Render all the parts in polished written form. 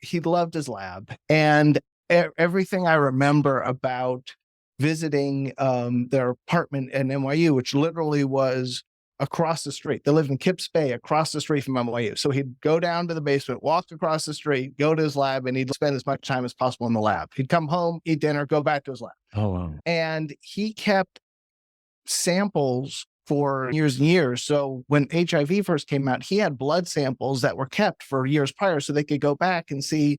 he loved his lab. And everything I remember about visiting their apartment in NYU, which literally was across the street. They lived in Kips Bay, across the street from NYU. So he'd go down to the basement, walk across the street, go to his lab, and he'd spend as much time as possible in the lab. He'd come home, eat dinner, go back to his lab. Oh, wow. And he kept samples for years and years. So when HIV first came out, he had blood samples that were kept for years prior so they could go back and see,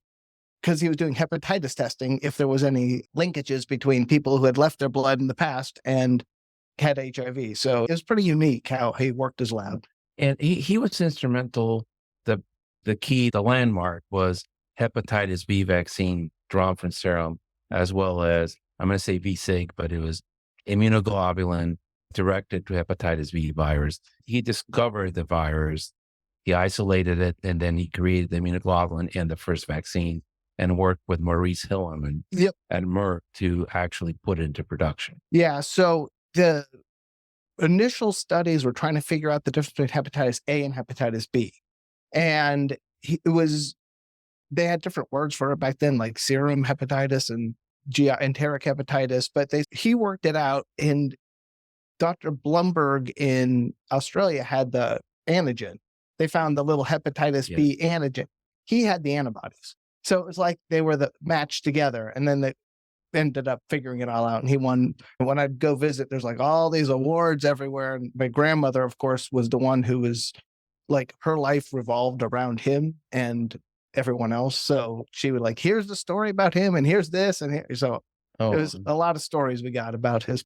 because he was doing hepatitis testing, if there was any linkages between people who had left their blood in the past and had HIV. So it was pretty unique how he worked his lab. And he was instrumental. The key, the landmark was hepatitis B vaccine drawn from serum, as well as, I'm going to say VSIG, but it was immunoglobulin directed to hepatitis B virus. He discovered the virus, he isolated it, and then he created the immunoglobulin and the first vaccine, and worked with Maurice Hilleman at Merck to actually put it into production. Yeah. So the initial studies were trying to figure out the difference between hepatitis A and hepatitis B. And they had different words for it back then, like serum hepatitis and enteric hepatitis, but he worked it out. And Dr. Blumberg in Australia had the antigen. They found the little hepatitis B antigen. He had the antibodies. So it was like they were matched together, and then they ended up figuring it all out. And he won. When I'd go visit, there's like all these awards everywhere. And my grandmother, of course, was the one who was like, her life revolved around him and everyone else. So she would like, here's the story about him, and here's this, and here. So it was a lot of stories we got about his